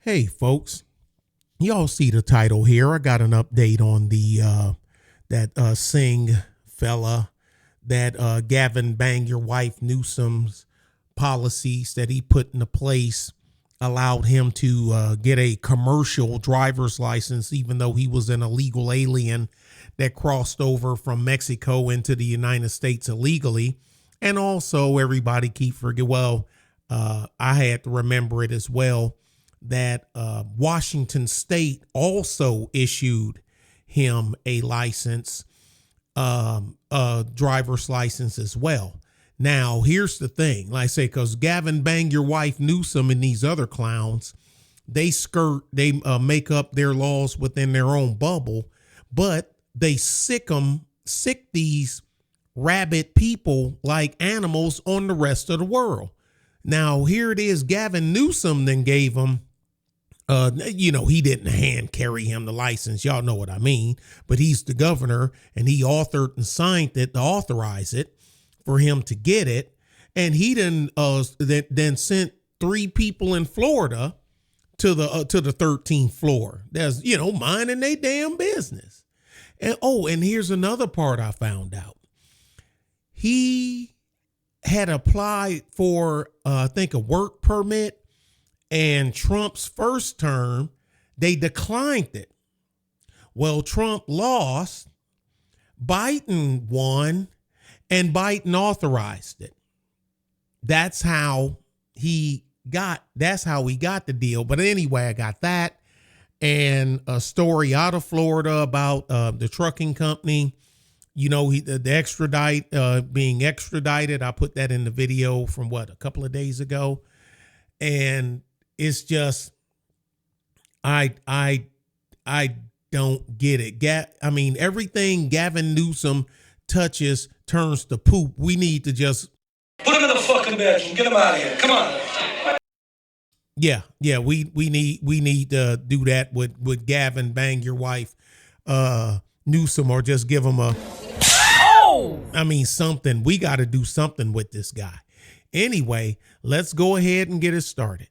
Hey, folks, y'all see the title here. I got an update on that Singh fella, that Gavin Bang Your Wife Newsom's policies that he put into place allowed him to get a commercial driver's license, even though he was an illegal alien that crossed over from Mexico into the United States illegally. And also, everybody keep forget. Well, I had to remember it as well that Washington State also issued him a license, a driver's license as well. Now, here's the thing, like I say, because Gavin Bang Your Wife Newsom and these other clowns, they make up their laws within their own bubble, but they sick these rabid people like animals on the rest of the world. Now, here it is, Gavin Newsom then gave them, he didn't hand carry him the license. Y'all know what I mean. But he's the governor and he authored and signed it to authorize it for him to get it. And he then sent 3 people in Florida to the 13th floor. That's, minding their damn business. And here's another part I found out. He had applied for, I think, a work permit. And Trump's first term, they declined it. Well, Trump lost, Biden won, and Biden authorized it. That's how he got the deal. But anyway, I got that and a story out of Florida about the trucking company. The being extradited. I put that in the video from a couple of days ago. And it's just, I don't get it. Everything Gavin Newsom touches turns to poop. We need to just put him in the fucking bedroom. Get him out of here. Come on. Yeah. We need to do that with Gavin Bang Your Wife Newsom, or just give him something. We got to do something with this guy. Anyway, let's go ahead and get it started.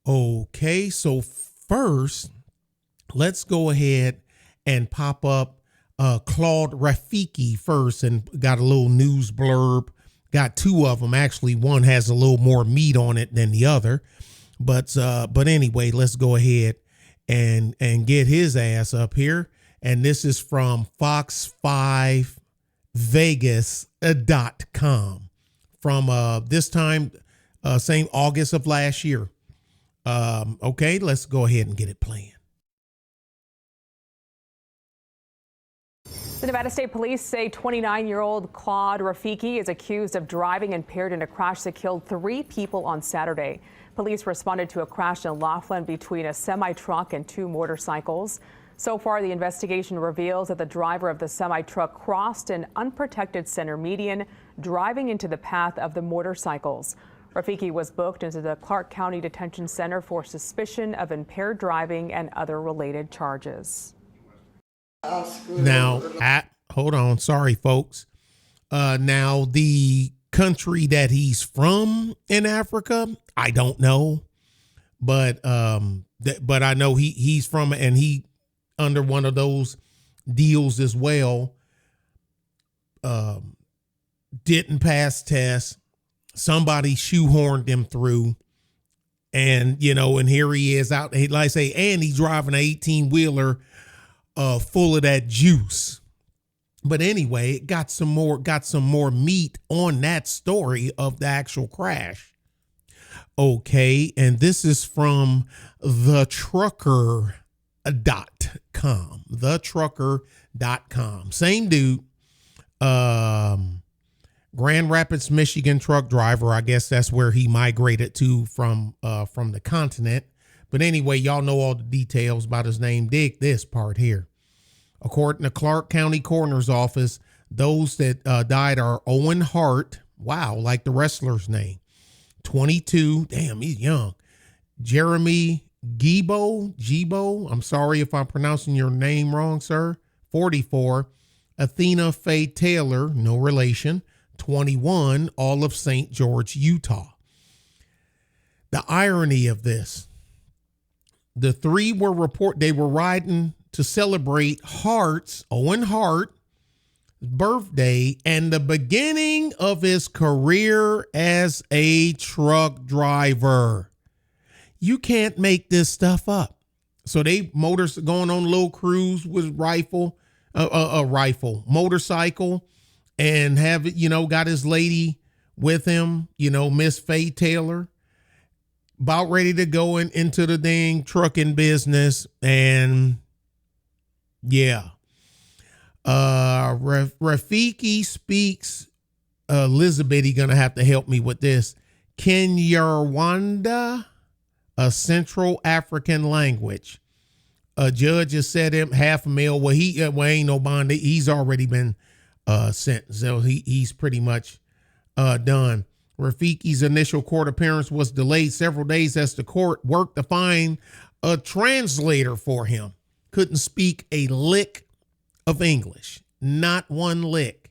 Okay, so first, let's go ahead and pop up Claude Rafiki first, and got a little news blurb. Got 2 of them. Actually, one has a little more meat on it than the other. But anyway, let's go ahead and get his ass up here. And this is from Fox5Vegas.com from this time, same August of last year. Okay, let's go ahead and get it playing. The Nevada State Police say 29-year-old Claude Rafiki is accused of driving impaired in a crash that killed 3 people on Saturday. Police responded to a crash in Laughlin between a semi-truck and 2 motorcycles. So far, the investigation reveals that the driver of the semi-truck crossed an unprotected center median, driving into the path of the motorcycles. Rafiki was booked into the Clark County Detention Center for suspicion of impaired driving and other related charges. Now, hold on. Sorry, folks. Now, the country that he's from in Africa, I don't know. But I know he's from, and he under one of those deals as well. Didn't pass tests. Somebody shoehorned him through, and here he is out. Like I say, and he's driving an 18-wheeler full of that juice. But anyway, it got some more meat on that story of the actual crash. Okay, and this is from thetrucker.com. Thetrucker.com. Same dude. Grand Rapids, Michigan truck driver. I guess that's where he migrated to from the continent. But anyway, y'all know all the details about his name. Dig this part here. According to Clark County Coroner's Office, those that died are Owen Hart. Wow, like the wrestler's name. 22. Damn, he's young. Jeremy Gibo, I'm sorry if I'm pronouncing your name wrong, sir. 44. Athena Faye Taylor, no relation. 21, all of St. George, Utah. The irony of this, the three they were riding to celebrate Owen Hart birthday and the beginning of his career as a truck driver. You can't make this stuff up. So they going on a little cruise with motorcycle, and have it, got his lady with him, Miss Faye Taylor, about ready to go into the dang trucking business. And yeah, Rafiki speaks Elizabeth, you're gonna have to help me with this. Kinyarwanda, a Central African language. A judge has set him half a mil. Well, ain't no bond. He's already been sentenced, so he's pretty much done. Rafiki's initial court appearance was delayed several days as the court worked to find a translator for him. Couldn't speak a lick of English, not one lick.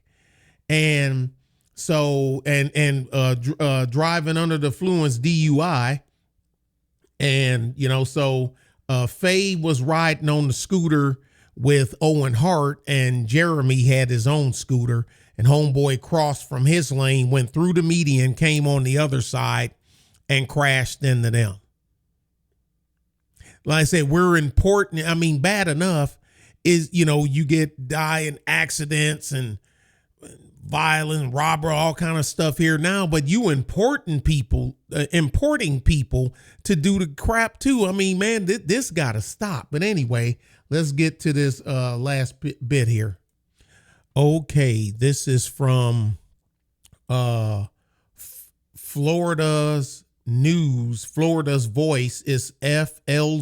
And so, driving under the influence, DUI. And, so Faye was riding on the scooter with Owen Hart, and Jeremy had his own scooter, and homeboy crossed from his lane, went through the median, came on the other side and crashed into them. Like I said, we're important. I mean, bad enough is, you die in accidents and violence, robbery, all kind of stuff here now, but you importing people to do the crap too. I mean, man, this got to stop. But anyway, let's get to this last bit here. Okay, this is from Florida's news. Florida's Voice is FL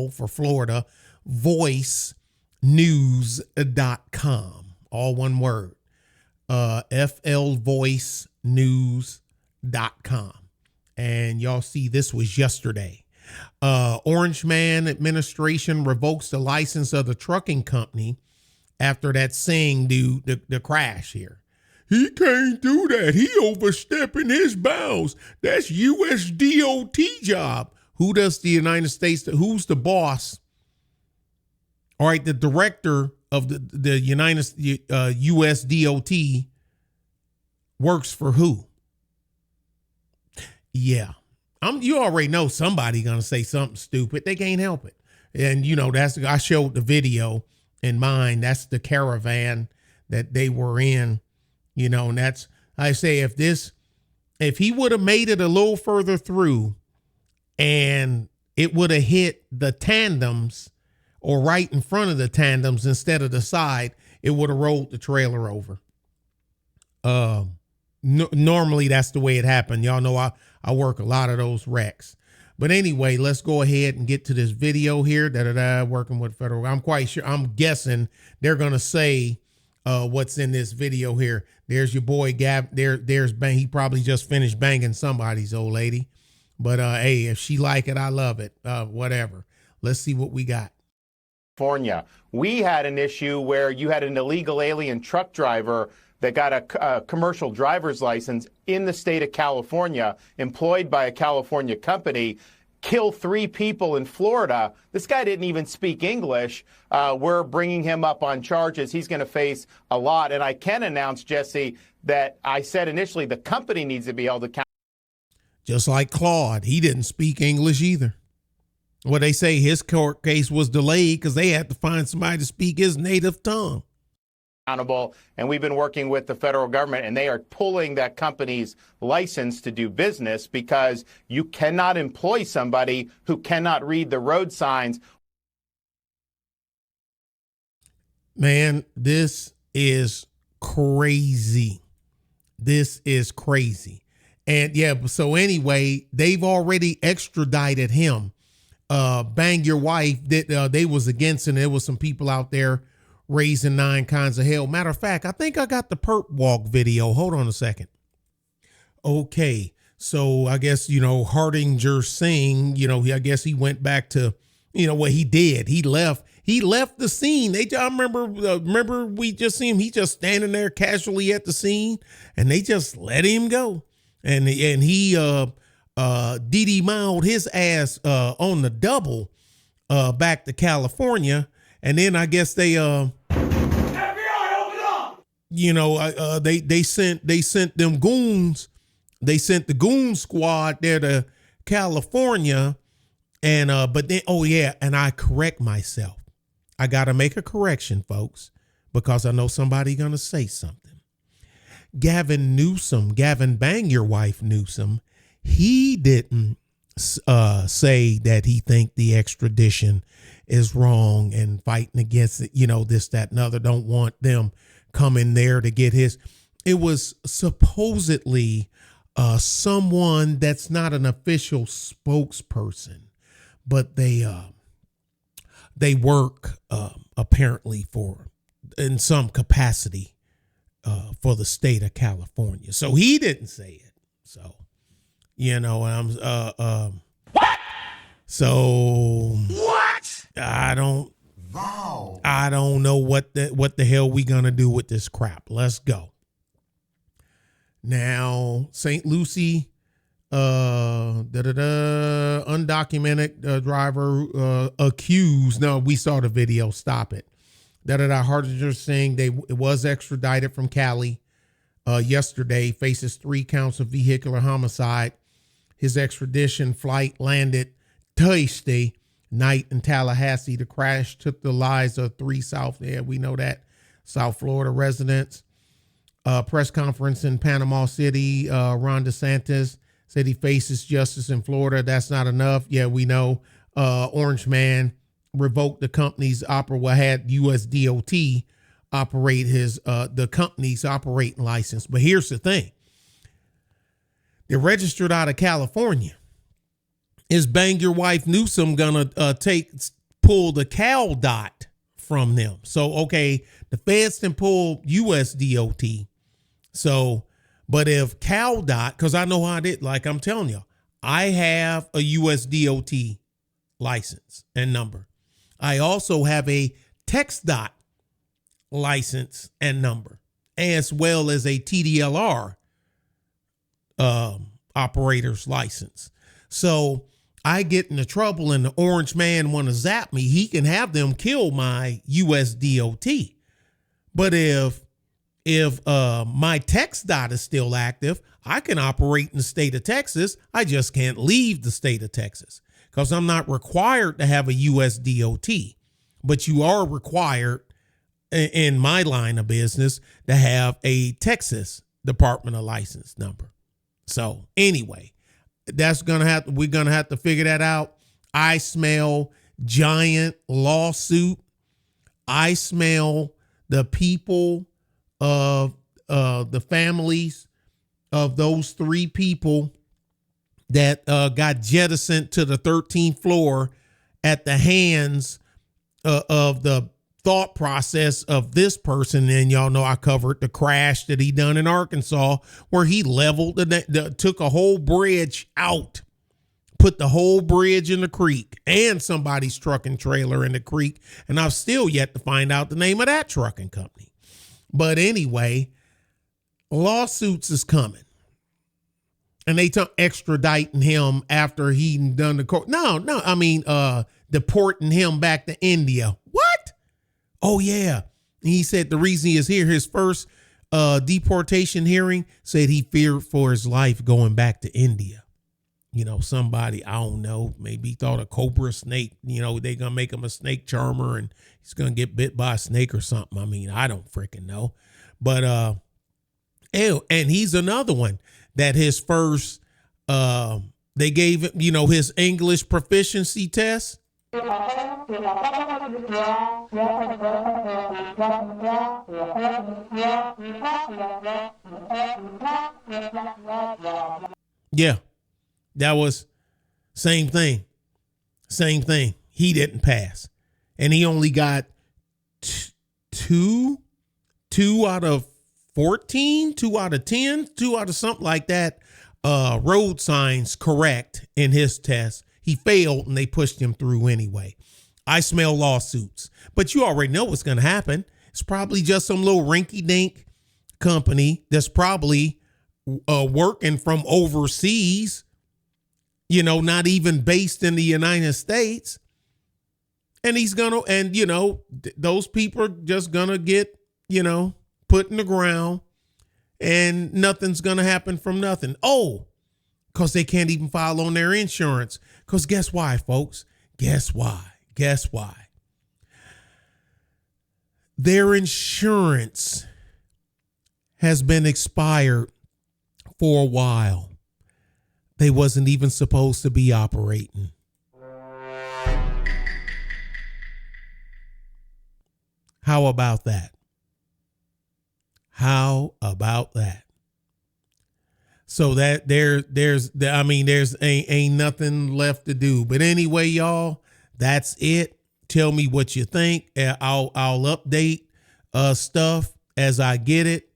for Florida, voicenews.com. All one word. flvoicenews.com. And y'all see this was yesterday. Orange Man administration revokes the license of the trucking company after that Singh dude, the crash here. He can't do that. He overstepping his bounds. That's USDOT job. Who does the United States? Who's the boss? All right, the director of the United USDOT works for who? Yeah, you already know somebody gonna say something stupid. They can't help it, and I showed the video in mine. That's the caravan that they were in, and that's, I say, if he would have made it a little further through, and it would have hit the tandems or right in front of the tandems instead of the side, it would have rolled the trailer over. Normally that's the way it happened. Y'all know I work a lot of those wrecks. But anyway, let's go ahead and get to this video here. Working with federal. I'm quite sure. I'm guessing they're gonna say what's in this video here. There's your boy Gab. There's Bang. He probably just finished banging somebody's old lady. But hey, if she like it, I love it. Whatever. Let's see what we got. California. We had an issue where you had an illegal alien truck driver that got a commercial driver's license in the state of California, employed by a California company, kill 3 people in Florida. This guy didn't even speak English. We're bringing him up on charges. He's going to face a lot. And I can announce, Jesse, that I said initially the company needs to be held accountable. Just like Claude, he didn't speak English either. Well, they say his court case was delayed because they had to find somebody to speak his native tongue. And we've been working with the federal government, and they are pulling that company's license to do business because you cannot employ somebody who cannot read the road signs. Man, this is crazy. This is crazy. And yeah, so anyway, they've already extradited him. Bang Your Wife, they was against it. There was some people out there raising 9 kinds of hell. Matter of fact, I think I got the perp walk video. Hold on a second. Okay, So I guess, Hardinger Singh, I guess he went back to, what he did. He left the scene. I remember we just see him. He just standing there casually at the scene, and they just let him go. And he Didi Mild his ass on the double back to California. And then I guess they they sent them goons. They sent the goon squad there to California. And but then, and I correct myself. I got to make a correction, folks, because I know somebody going to say something. Gavin Bang Your Wife Newsom, he didn't say that he think the extradition is wrong and fighting against it, this, that, and other. Don't want them coming there to get his. It was supposedly someone that's not an official spokesperson, but they work apparently in some capacity for the state of California. So he didn't say it. So, what? So what? I don't know what the hell we gonna do with this crap. Let's go. Now, St. Lucie, undocumented driver accused. No, we saw the video. Stop it. Hardinger Singh, it was extradited from Cali yesterday. Faces 3 counts of vehicular homicide. His extradition flight landed Thursday night in Tallahassee. The crash took the lives of 3 South Florida residents. Press conference in Panama City. Ron DeSantis said he faces justice in Florida. That's not enough. Yeah, we know. Orange Man revoked the company's had USDOT operate the company's operating license. But here's the thing. They're registered out of California. Is Bang Your Wife Newsom gonna pull the Cal dot from them? So, okay, the feds can pull USDOT. So, but if Cal dot, because I know how it is, like I'm telling you, I have a USDOT license and number. I also have a TxDOT license and number, as well as a TDLR operator's license. So I get into trouble and the Orange Man want to zap me, he can have them kill my USDOT. But if my TxDOT is still active, I can operate in the state of Texas. I just can't leave the state of Texas because I'm not required to have a USDOT. But you are required in my line of business to have a Texas Department of License number. So anyway, we're gonna have to figure that out. I smell giant lawsuit. I smell the people of the families of those 3 people that got jettisoned to the 13th floor at the hands of the thought process of this person. And y'all know I covered the crash that he done in Arkansas, where he leveled took a whole bridge out, put the whole bridge in the creek and somebody's trucking trailer in the creek. And I've still yet to find out the name of that trucking company. But anyway, lawsuits is coming. And they extraditing him after he done the court. Deporting him back to India. What? Oh, yeah. He said the reason he is here, his first deportation hearing, said he feared for his life going back to India. Somebody, I don't know, maybe thought a cobra snake, they going to make him a snake charmer and he's going to get bit by a snake or something. I mean, I don't freaking know. But, and he's another one that his first, they gave him, his English proficiency test. Yeah, that was same thing. He didn't pass. And he only got two out of 14, 2 out of 10, 2 out of something like that road signs correct in his test. He failed and they pushed him through anyway. I smell lawsuits, but you already know what's going to happen. It's probably just some little rinky-dink company that's probably working from overseas, not even based in the United States. And those people are just going to get, put in the ground and nothing's going to happen from nothing. Oh, because they can't even file on their insurance. Because guess why, folks? Guess why? Their insurance has been expired for a while. They wasn't even supposed to be operating. How about that? So that there's ain't nothing left to do. But anyway, y'all, that's it. Tell me what you think. I'll update stuff as I get it.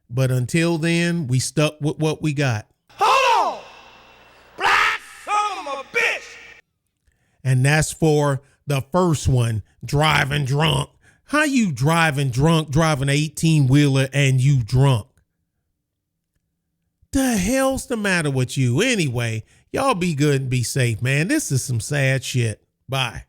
But until then, we stuck with what we got. Hold on! Black son of a bitch! And that's for the first one, driving drunk. How you driving drunk, driving an 18-wheeler and you drunk? The hell's the matter with you? Anyway, y'all be good and be safe, man. This is some sad shit. Bye.